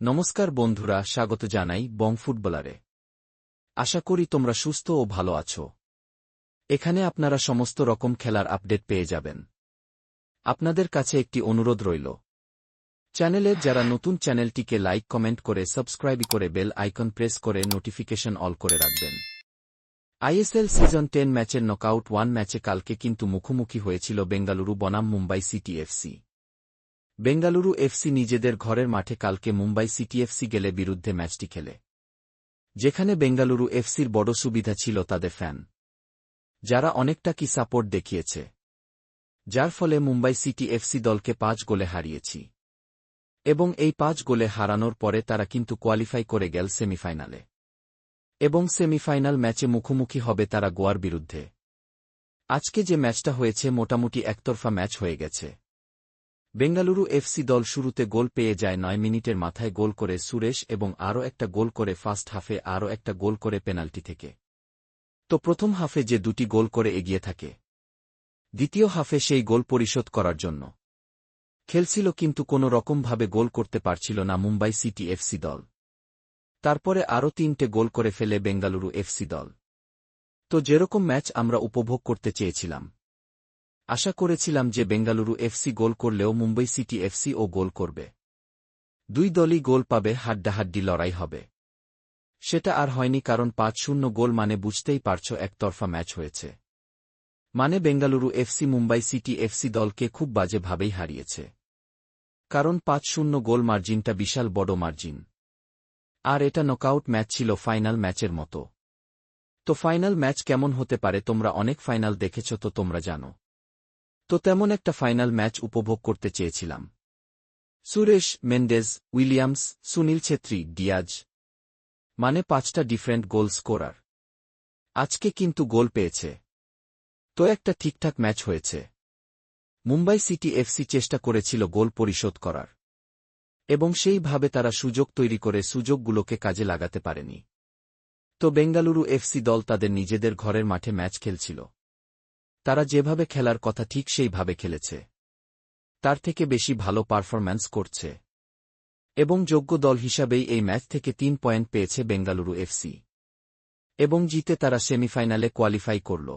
নমস্কার বন্ধুরা, স্বাগত জানাই বং ফুটবলারে। আশা করি তোমরা সুস্থ ও ভালো আছো। এখানে আপনারা সমস্ত রকম খেলার আপডেট পেয়ে যাবেন। আপনাদের কাছে একটি অনুরোধ রইল, চ্যানেলের যারা নতুন চ্যানেলটিকে লাইক কমেন্ট করে সাবস্ক্রাইব করে বেল আইকন প্রেস করে নোটিফিকেশন অল করে রাখবেন। আইএসএল সিজন 10 ম্যাচের নকআউট 1 ম্যাচে কালকে কিন্তু মুখোমুখি হয়েছিল বেঙ্গালুরু বনাম Mumbai city FC. Bengaluru FC নিজেদের ঘরের মাঠে কালকে মুম্বাই সিটি এফসি গেলে বিরুদ্ধে ম্যাচটি খেলে, যেখানে বেঙ্গালুরু এফসির বড় সুবিধা ছিল তাদের ফ্যান, যারা অনেকটা কি সাপোর্ট দেখিয়েছে, যার ফলে মুম্বাই সিটি এফসি দলকে 5 গোলে হারিয়েছি এবং এই 5 গোলে হারানোর পরে তারা কিন্তু কোয়ালিফাই করে গেল সেমিফাইনালে এবং সেমিফাইনাল ম্যাচে মুখোমুখি হবে তারা গোয়ার বিরুদ্ধে। আজকে যে ম্যাচটা হয়েছে মোটামুটি একতরফা ম্যাচ হয়ে গেছে। বেঙ্গালুরু এফসি দল শুরুতে গোল পেয়ে যায় 9 মিনিটের মাথায় গোল করে সুরেশ এবং আরও একটা গোল করে ফার্স্ট হাফে আরও একটা গোল করে পেনাল্টি থেকে। তো প্রথম হাফে যে দুটি গোল করে এগিয়ে থাকে, দ্বিতীয় হাফে সেই গোল পরিশোধ করার জন্য খেলছিল, কিন্তু কোনো রকমভাবে গোল করতে পারছিল না মুম্বাই সিটি এফসি দল। তারপরে আরও 3টে গোল করে ফেলে বেঙ্গালুরু এফসি দল। তো যেরকম ম্যাচ আমরা উপভোগ করতে চেয়েছিলাম, আশা করেছিলাম যে বেঙ্গালুরু এফসি গোল করলেও মুম্বাই সিটি এফসি ও গোল করবে, দুই দলই গোল পাবে, হাড্ডাহাড্ডি লড়াই হবে। সেটা আর হয়নি, কারণ 5-0 গোল মানে বুঝতেই পারছো একতরফা ম্যাচ হয়েছে, মানে Bengaluru FC Mumbai city FC দলকে খুব বাজেভাবেই হারিয়েছে, কারণ 5-0 গোল মার্জিনটা বিশাল বড় মার্জিন। আর এটা নকআউট ম্যাচ ছিল, ফাইনাল ম্যাচের মতো। তো ফাইনাল ম্যাচ কেমন হতে পারে, তোমরা অনেক ফাইনাল দেখেছ তো তোমরা জানো। তো তেমন একটা ফাইনাল ম্যাচ উপভোগ করতে চেয়েছিলাম। Suresh, Mendez, Williams, Sunil Chhetri, Diaz, মানে 5টা ডিফারেন্ট গোল স্কোরার আজকে কিন্তু গোল পেয়েছে। তো একটা ঠিকঠাক ম্যাচ হয়েছে। মুম্বাই সিটি এফসি চেষ্টা করেছিল গোল পরিশোধ করার, এবং সেইভাবে তারা সুযোগ তৈরি করে সুযোগগুলোকে কাজে লাগাতে পারেনি। তো বেঙ্গালুরু এফসি দল তাদের নিজেদের ঘরের মাঠে ম্যাচ খেলছিল, তারা যেভাবে খেলার কথা ঠিক সেইভাবে খেলেছে, তার থেকে বেশি ভালো পারফরম্যান্স করছে, এবং যোগ্য দল হিসাবেই এই ম্যাচ থেকে 3 পয়েন্ট পেয়েছে বেঙ্গালুরু এফসি এবং জিতে তারা সেমিফাইনালে কোয়ালিফাই করল।